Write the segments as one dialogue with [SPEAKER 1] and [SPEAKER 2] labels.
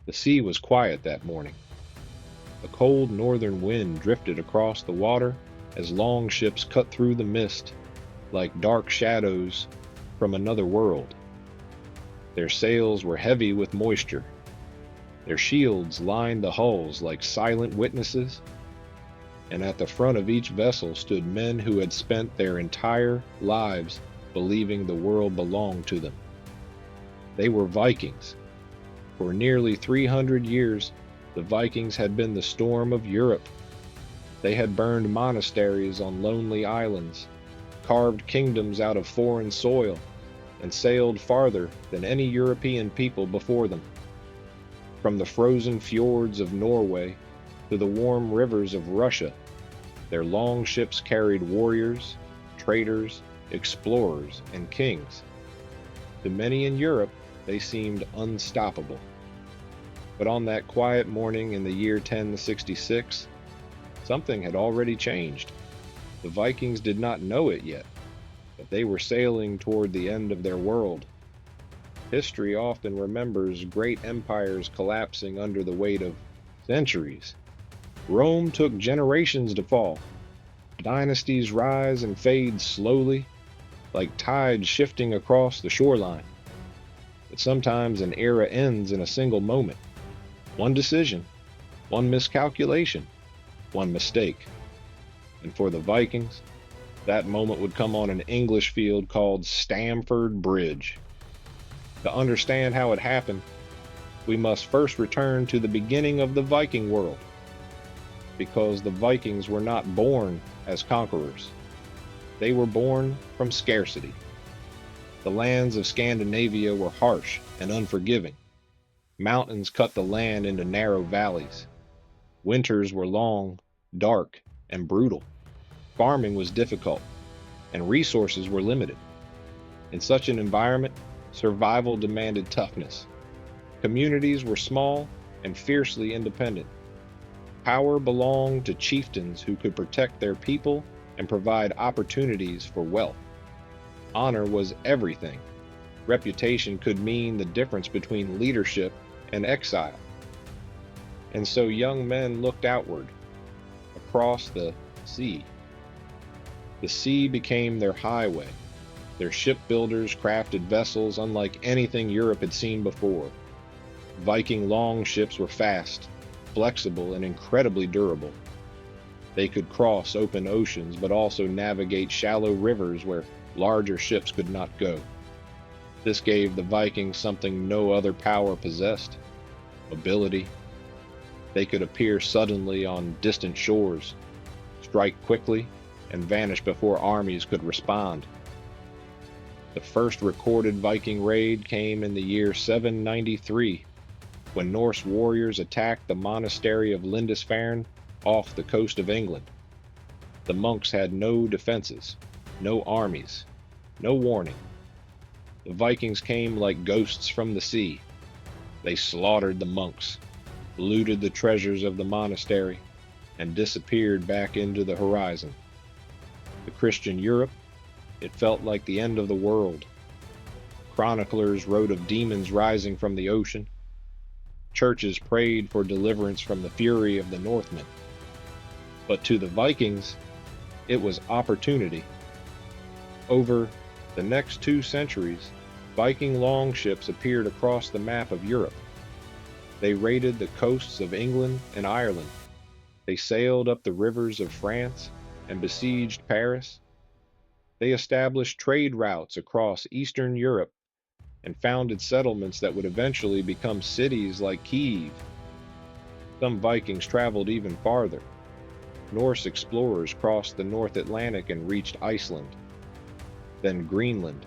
[SPEAKER 1] The sea was quiet that morning. A cold northern wind drifted across the water as long ships cut through the mist like dark shadows from another world. Their sails were heavy with moisture. Their shields lined the hulls like silent witnesses, and at the front of each vessel stood men who had spent their entire lives believing the world belonged to them. They were Vikings. For nearly 300 years, the Vikings had been the storm of Europe. They had burned monasteries on lonely islands, carved kingdoms out of foreign soil, and sailed farther than any European people before them. From the frozen fjords of Norway to the warm rivers of Russia, their long ships carried warriors, traders, explorers, and kings. To many in Europe, they seemed unstoppable. But on that quiet morning in the year 1066, something had already changed. The Vikings did not know it yet, but they were sailing toward the end of their world. History often remembers great empires collapsing under the weight of centuries. Rome took generations to fall. Dynasties rise and fade slowly, like tides shifting across the shoreline. But sometimes an era ends in a single moment. One decision, one miscalculation, one mistake. And for the Vikings, that moment would come on an English field called Stamford Bridge. To understand how it happened, we must first return to the beginning of the Viking world, because the Vikings were not born as conquerors. They were born from scarcity. The lands of Scandinavia were harsh and unforgiving. Mountains cut the land into narrow valleys. Winters were long, dark, and brutal. Farming was difficult, and resources were limited. In such an environment, survival demanded toughness. Communities were small and fiercely independent. Power belonged to chieftains who could protect their people and provide opportunities for wealth. Honor was everything. Reputation could mean the difference between leadership and exile. And so young men looked outward, across the sea. The sea became their highway. Their shipbuilders crafted vessels unlike anything Europe had seen before. Viking longships were fast, flexible, and incredibly durable. They could cross open oceans, but also navigate shallow rivers where larger ships could not go. This gave the Vikings something no other power possessed: mobility. They could appear suddenly on distant shores, strike quickly, and vanish before armies could respond. The first recorded Viking raid came in the year 793, when Norse warriors attacked the monastery of Lindisfarne off the coast of England. The monks had no defenses, no armies, no warning. The Vikings came like ghosts from the sea. They slaughtered the monks, looted the treasures of the monastery, and disappeared back into the horizon. To Christian Europe, it felt like the end of the world. Chroniclers wrote of demons rising from the ocean. Churches prayed for deliverance from the fury of the Northmen. But to the Vikings, it was opportunity. Over the next 2 centuries, Viking longships appeared across the map of Europe. They raided the coasts of England and Ireland. They sailed up the rivers of France and besieged Paris. They established trade routes across Eastern Europe and founded settlements that would eventually become cities like Kiev. Some Vikings traveled even farther. Norse explorers crossed the North Atlantic and reached Iceland, then Greenland,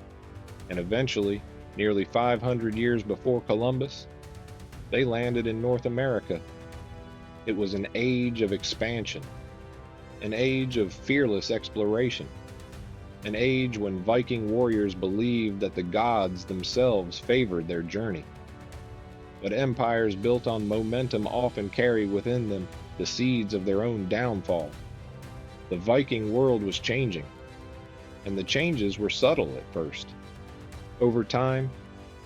[SPEAKER 1] and eventually, nearly 500 years before Columbus, they landed in North America. It was an age of expansion, an age of fearless exploration, an age when Viking warriors believed that the gods themselves favored their journey. But empires built on momentum often carry within them the seeds of their own downfall. The Viking world was changing, and the changes were subtle at first. Over time,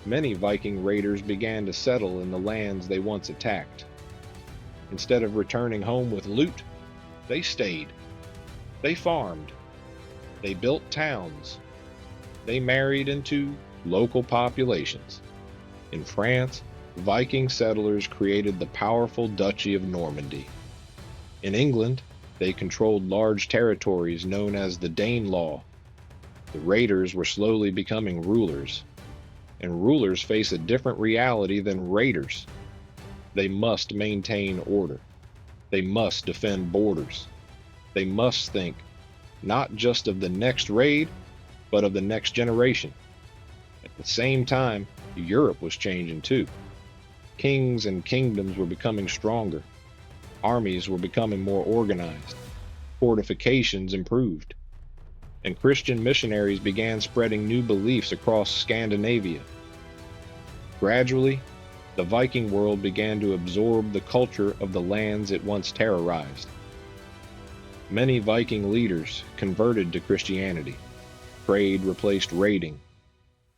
[SPEAKER 1] Many Viking raiders began to settle in the lands they once attacked. Instead of returning home with loot, they stayed. They farmed. They built towns. They married into local populations. In France, Viking settlers created the powerful Duchy of Normandy. In England, they controlled large territories known as the Danelaw. The raiders were slowly becoming rulers, and rulers face a different reality than raiders. They must maintain order. They must defend borders. They must think not just of the next raid, but of the next generation. At the same time, Europe was changing too. Kings and kingdoms were becoming stronger. Armies were becoming more organized. Fortifications improved. And Christian missionaries began spreading new beliefs across Scandinavia. Gradually, the Viking world began to absorb the culture of the lands it once terrorized. Many Viking leaders converted to Christianity. Trade replaced raiding,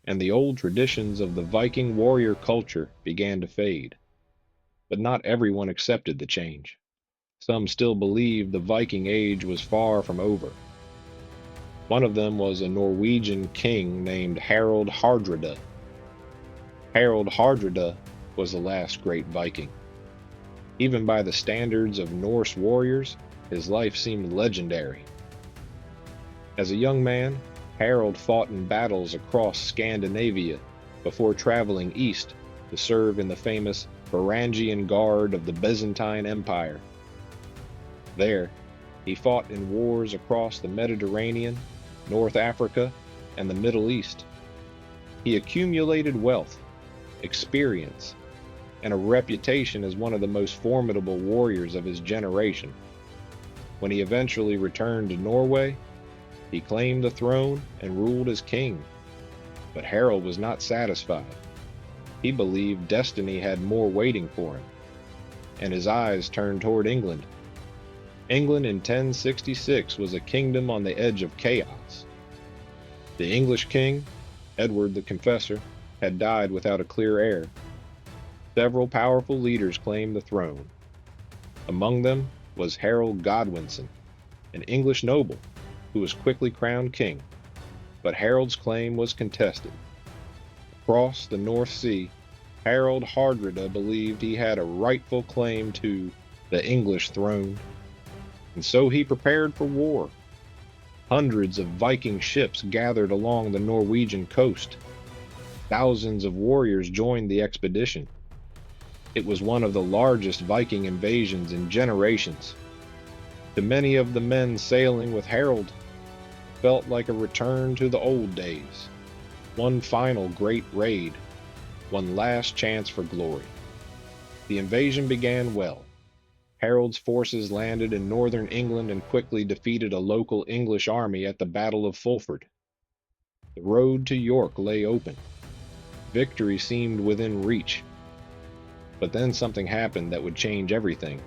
[SPEAKER 1] and the old traditions of the Viking warrior culture began to fade. But not everyone accepted the change. Some still believed the Viking Age was far from over. One of them was a Norwegian king named Harald Hardrada. Harald Hardrada was the last great Viking. Even by the standards of Norse warriors, his life seemed legendary. As a young man, Harald fought in battles across Scandinavia before traveling east to serve in the famous Varangian Guard of the Byzantine Empire. There, he fought in wars across the Mediterranean, North Africa, and the Middle East. He accumulated wealth, experience, and a reputation as one of the most formidable warriors of his generation. When he eventually returned to Norway, he claimed the throne and ruled as king. But Harald was not satisfied. He believed destiny had more waiting for him, and his eyes turned toward England. England in 1066 was a kingdom on the edge of chaos. The English king, Edward the Confessor, had died without a clear heir. Several powerful leaders claimed the throne. Among them was Harold Godwinson, an English noble who was quickly crowned king, but Harold's claim was contested. Across the North Sea, Harald Hardrada believed he had a rightful claim to the English throne, and so he prepared for war. Hundreds of Viking ships gathered along the Norwegian coast. Thousands of warriors joined the expedition. It was one of the largest Viking invasions in generations. To many of the men sailing with Harald, it felt like a return to the old days. One final great raid, one last chance for glory. The invasion began well. Harold's forces landed in northern England and quickly defeated a local English army at the Battle of Fulford. The road to York lay open. Victory seemed within reach. But then something happened that would change everything.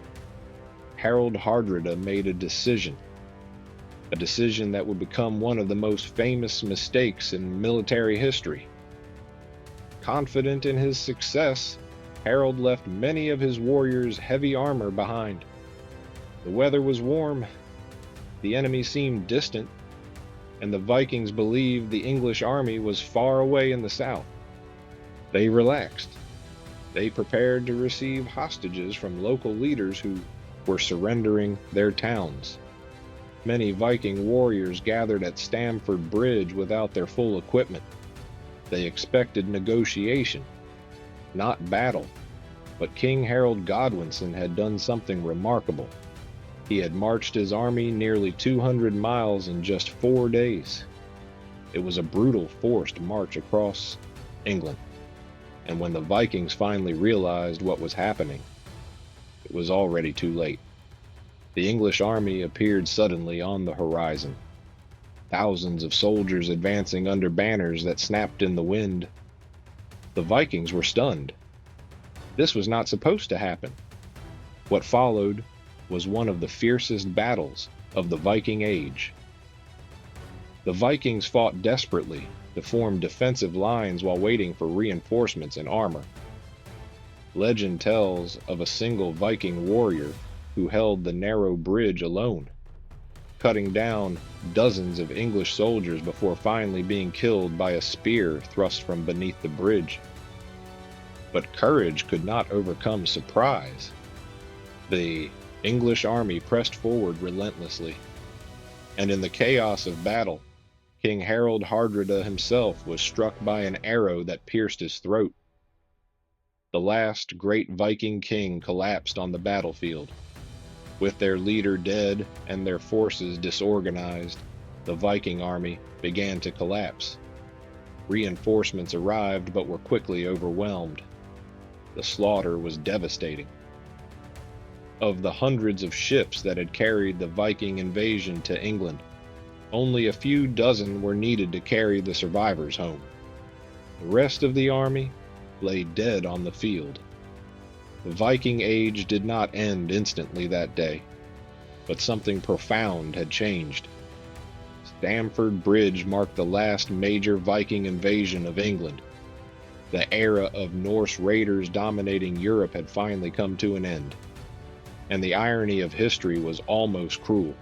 [SPEAKER 1] Harald Hardrada made a decision that would become one of the most famous mistakes in military history. Confident in his success, Harald left many of his warriors' heavy armor behind. The weather was warm, the enemy seemed distant, and the Vikings believed the English army was far away in the south. They relaxed. They prepared to receive hostages from local leaders who were surrendering their towns. Many Viking warriors gathered at Stamford Bridge without their full equipment. They expected negotiation, not battle. But King Harold Godwinson had done something remarkable. He had marched his army nearly 200 miles in just 4 days. It was a brutal, forced march across England. And when the Vikings finally realized what was happening, it was already too late. The English army appeared suddenly on the horizon. Thousands of soldiers advancing under banners that snapped in the wind. The Vikings were stunned. This was not supposed to happen. What followed was one of the fiercest battles of the Viking Age. The Vikings fought desperately, to form defensive lines while waiting for reinforcements and armor. Legend tells of a single Viking warrior who held the narrow bridge alone, cutting down dozens of English soldiers before finally being killed by a spear thrust from beneath the bridge. But courage could not overcome surprise. The English army pressed forward relentlessly, and in the chaos of battle, King Harold Hardrada himself was struck by an arrow that pierced his throat. The last great Viking king collapsed on the battlefield. With their leader dead and their forces disorganized, the Viking army began to collapse. Reinforcements arrived but were quickly overwhelmed. The slaughter was devastating. Of the hundreds of ships that had carried the Viking invasion to England, only a few dozen were needed to carry the survivors home. The rest of the army lay dead on the field. The Viking Age did not end instantly that day, but something profound had changed. Stamford Bridge marked the last major Viking invasion of England. The era of Norse raiders dominating Europe had finally come to an end. And the irony of history was almost cruel,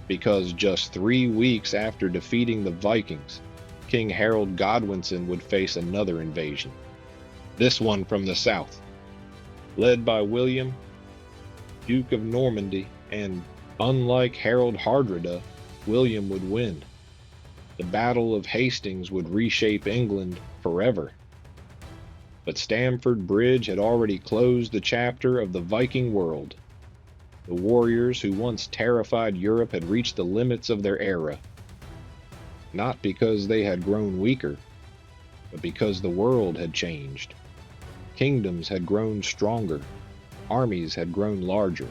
[SPEAKER 1] because just 3 weeks after defeating the Vikings, King Harold Godwinson would face another invasion, this one from the south. Led by William, Duke of Normandy, and unlike Harold Hardrada, William would win. The Battle of Hastings would reshape England forever. But Stamford Bridge had already closed the chapter of the Viking world. The warriors who once terrified Europe had reached the limits of their era. Not because they had grown weaker, but because the world had changed. Kingdoms had grown stronger, armies had grown larger,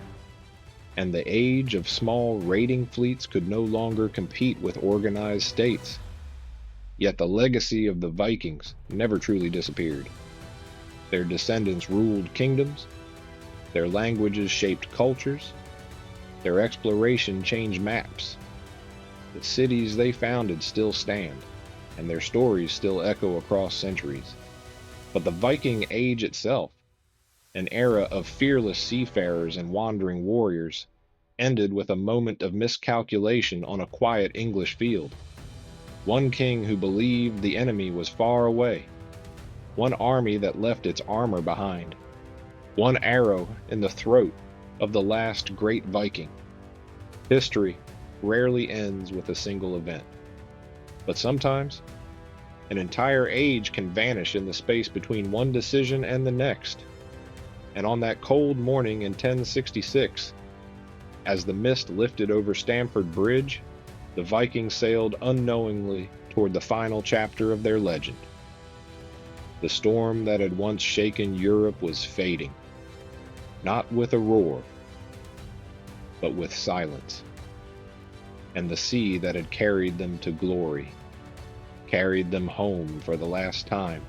[SPEAKER 1] and the age of small raiding fleets could no longer compete with organized states. Yet the legacy of the Vikings never truly disappeared. Their descendants ruled kingdoms, their languages shaped cultures, their exploration changed maps. The cities they founded still stand, and their stories still echo across centuries. But the Viking Age itself, an era of fearless seafarers and wandering warriors, ended with a moment of miscalculation on a quiet English field. One king who believed the enemy was far away, one army that left its armor behind, one arrow in the throat of the last great Viking. History rarely ends with a single event, but sometimes an entire age can vanish in the space between one decision and the next. And on that cold morning in 1066, as the mist lifted over Stamford Bridge, the Vikings sailed unknowingly toward the final chapter of their legend. The storm that had once shaken Europe was fading, not with a roar, but with silence. And the sea that had carried them to glory, carried them home for the last time,